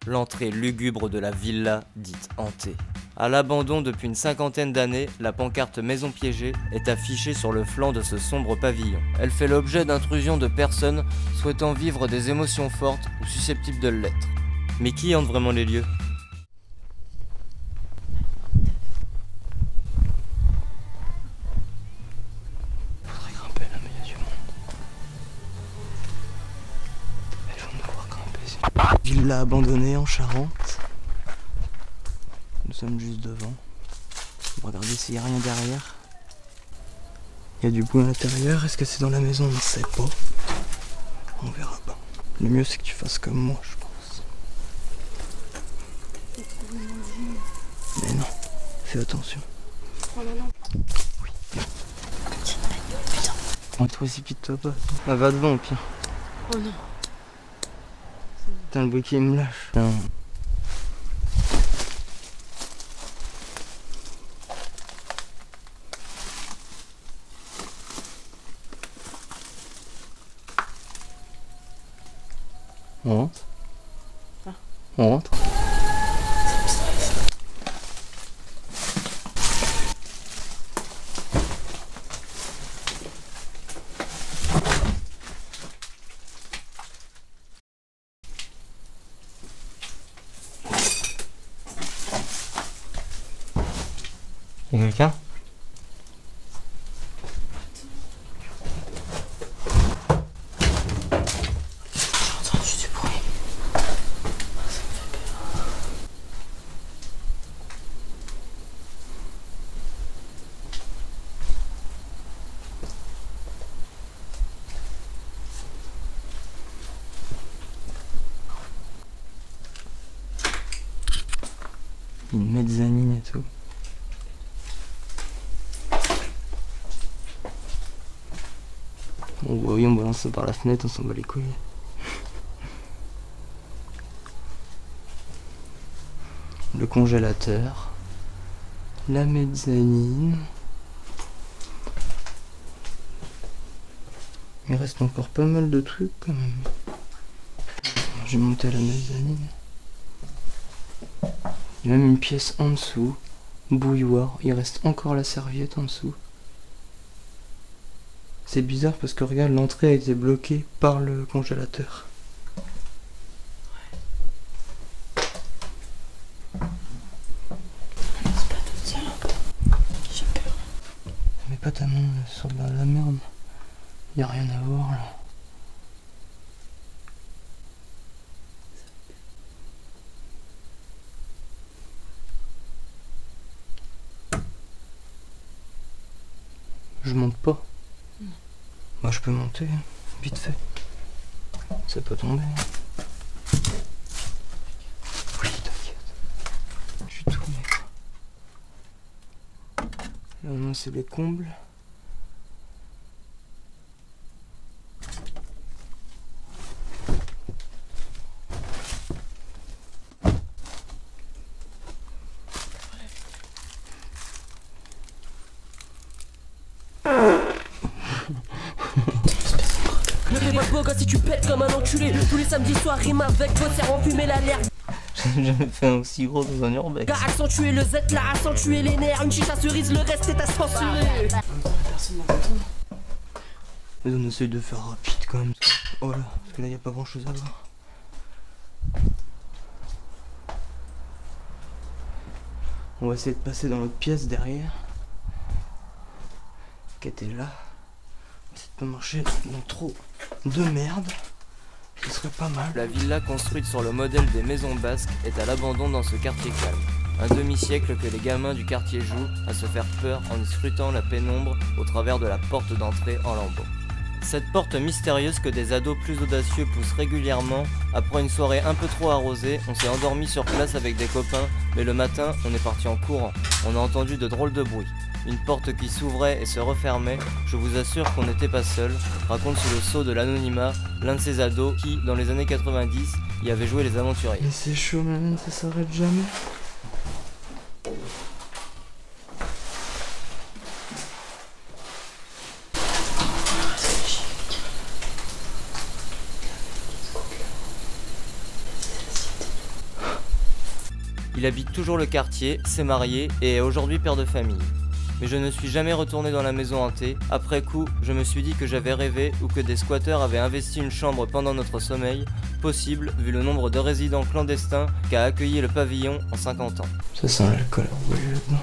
l'entrée lugubre de la villa dite hantée. À l'abandon depuis une cinquantaine d'années, la pancarte Maison piégée est affichée sur le flanc de ce sombre pavillon. Elle fait l'objet d'intrusions de personnes souhaitant vivre des émotions fortes ou susceptibles de l'être. Mais qui hante vraiment les lieux ? Faudrait grimper là, mais il y a du monde. Elles vont devoir grimper. Villa abandonnée en Charente. Nous sommes juste devant. Regardez s'il n'y a rien derrière. Il y a du bout à l'intérieur. Est-ce que c'est dans la maison? On ne sait pas. On verra pas. Le mieux c'est que tu fasses comme moi, je pense. Mais non, fais attention. Oh non, non. Oui. Oh, toi aussi, pite-toi pas. Ah, va devant au pire. Oh non. Putain, le bouquet me lâche. Putain. On rentre? Ah. On rentre? Y'a quelqu'un? Une mezzanine et tout. Bon, bah oui, on balance ça par la fenêtre, on s'en bat les couilles. Le congélateur. La mezzanine. Il reste encore pas mal de trucs quand même. J'ai monté à la mezzanine. Il y a même une pièce en dessous. Bouilloire. Il reste encore la serviette en dessous. C'est bizarre parce que regarde, l'entrée a été bloquée par le congélateur. C'est pas toute seule. J'ai peur. Mets pas ta main sur la merde. Y a rien à voir là. Je monte pas. Moi je peux monter, vite fait. Ça peut tomber. Oui, t'inquiète. Je suis tout mec. Là non, c'est les combles. Ne fais pas le beau gosse si tu pètes comme un enculé. Tous les samedis soirs, rime avec votre cerf fumer la l'air. J'ai jamais fait un aussi gros dans un urbex. Gars, accentuer le Z, là, accentuer les nerfs. Une chicha cerise, le reste est à censurer. Personne n'entend. Mais on essaye de faire rapide quand même. Oh là, parce que là y a pas grand chose à voir. On va essayer de passer dans l'autre pièce derrière. Qui était là. On va essayer de pas marcher dans trop de merde. Ce serait pas mal. La villa construite sur le modèle des maisons basques est à l'abandon dans ce quartier calme. Un demi-siècle que les gamins du quartier jouent à se faire peur en y scrutant la pénombre au travers de la porte d'entrée en lambeaux. Cette porte mystérieuse que des ados plus audacieux poussent régulièrement, après une soirée un peu trop arrosée, on s'est endormi sur place avec des copains, mais le matin, on est parti en courant. On a entendu de drôles de bruits. Une porte qui s'ouvrait et se refermait, je vous assure qu'on n'était pas seul, raconte sous le sceau de l'anonymat l'un de ces ados qui, dans les années 90, y avait joué les aventuriers. Mais c'est chaud, man, ça s'arrête jamais. Il habite toujours le quartier, s'est marié et est aujourd'hui père de famille. Mais je ne suis jamais retourné dans la maison hantée. Après coup, je me suis dit que j'avais rêvé ou que des squatteurs avaient investi une chambre pendant notre sommeil, possible vu le nombre de résidents clandestins qu'a accueilli le pavillon en 50 ans. Ça sent l'alcool à rouler là-dedans.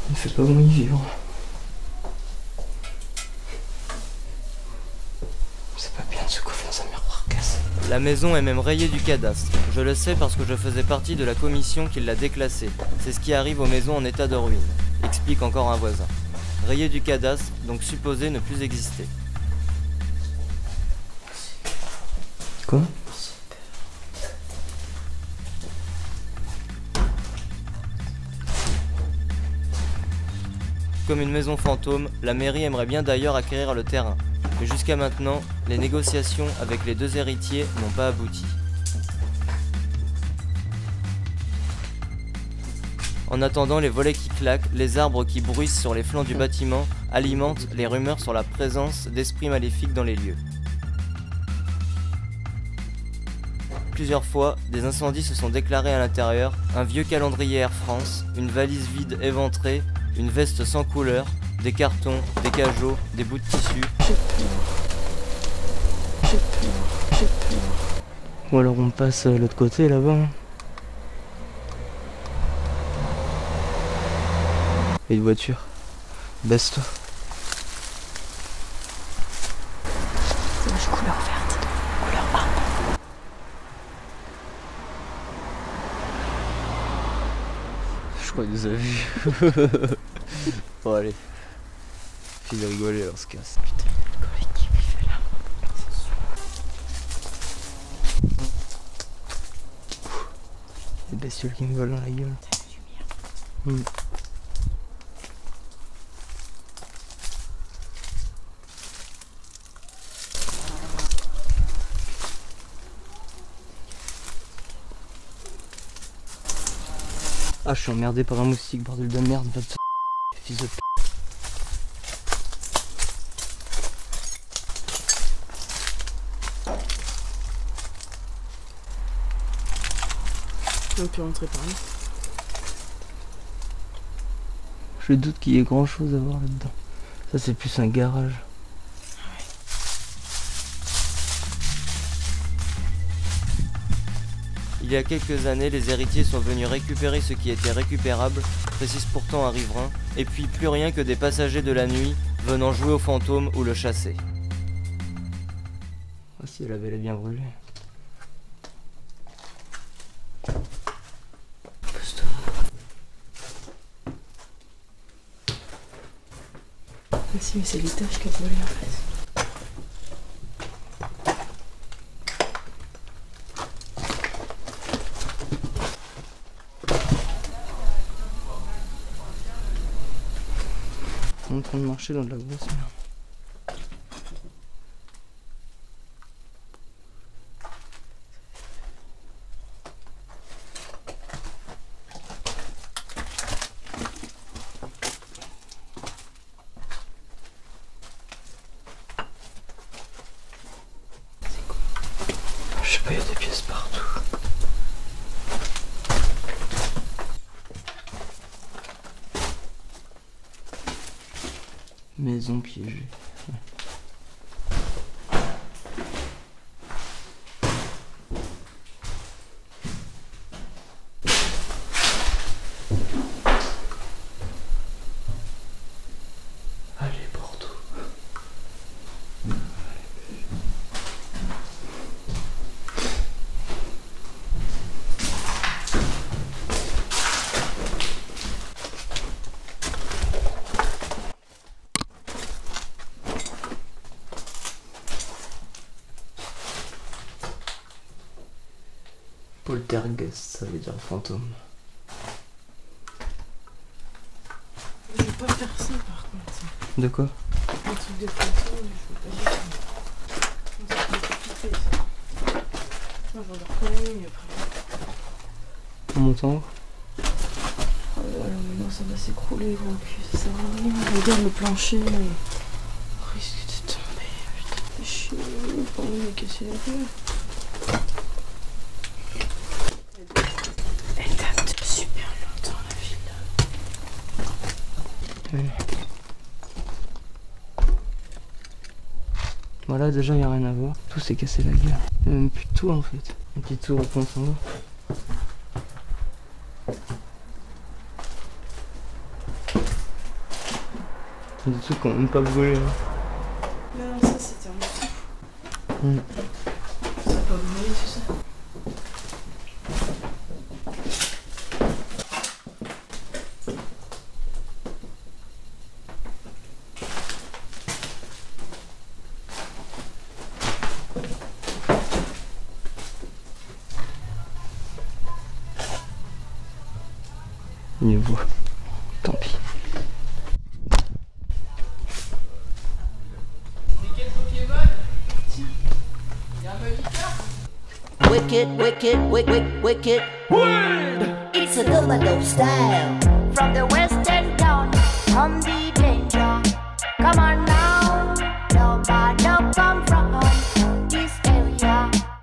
Il fait pas bon y vivre. C'est pas bien de se coiffer dans un miroir cassé. La maison est même rayée du cadastre. Je le sais parce que je faisais partie de la commission qui l'a déclassée. C'est ce qui arrive aux maisons en état de ruine, explique encore un voisin. Rayée du cadastre, donc supposé ne plus exister. Quoi ? Comme une maison fantôme, la mairie aimerait bien d'ailleurs acquérir le terrain. Mais jusqu'à maintenant, les négociations avec les deux héritiers n'ont pas abouti. En attendant, les volets qui claquent, les arbres qui bruissent sur les flancs du bâtiment alimentent les rumeurs sur la présence d'esprits maléfiques dans les lieux. Plusieurs fois, des incendies se sont déclarés à l'intérieur, un vieux calendrier Air France, une valise vide éventrée, une veste sans couleur, des cartons, des cajots, des bouts de tissu. Ou alors on passe de l'autre côté là-bas. Et une voiture. Baisse-toi. C'est couleur verte, couleur arbre. Je crois qu'il nous a vus. Bon allez. Fille de rigoler, on se casse. Putain, le collègue qui lui fait là. Des bestioles qui me volent dans la gueule. Ah, je suis emmerdé par un moustique, bordel de merde, va te... Fils de p... On peut rentrer par là. Je doute qu'il y ait grand chose à voir là-dedans. Ça, c'est plus un garage. Il y a quelques années, les héritiers sont venus récupérer ce qui était récupérable, précise pourtant un riverain, et puis plus rien que des passagers de la nuit venant jouer aux fantômes ou le chasser. Ah si, elle avait bien brûlé. Ah si, mais c'est l'étage qui a brûlé en fait. On est en train de marcher dans de la grosse merde. Je sais pas, il y a des pièces partout. Maison piégée. Allez, Bordeaux. Poltergeist, ça veut dire fantôme. Je vais pas faire faire ça par contre. De quoi? Un truc de poisson, je veux pas dire. Ça peut piquer ça. Moi j'en dors pas la nuit après. En montant? Maintenant ça va s'écrouler gros cul, ça sert à rien. Regarde le plancher, on risque de tomber. Putain, fais chier, pas envie de me casser la gueule. Elle date de super longtemps la ville. Ouais. Voilà, déjà il n'y a rien à voir. Tout s'est cassé la gueule. Il n'y a même plus de tout en fait. Un petit tour au point en bas. Il y a des trucs qui n'ont même pas brûlé. Non, ça c'était en dessous. Ça a pas brûlé tout ça. Il voit. Tant pis. Wicked, wicked, wicked, wicked. It's a double style. From the western town, from the danger. Come on now.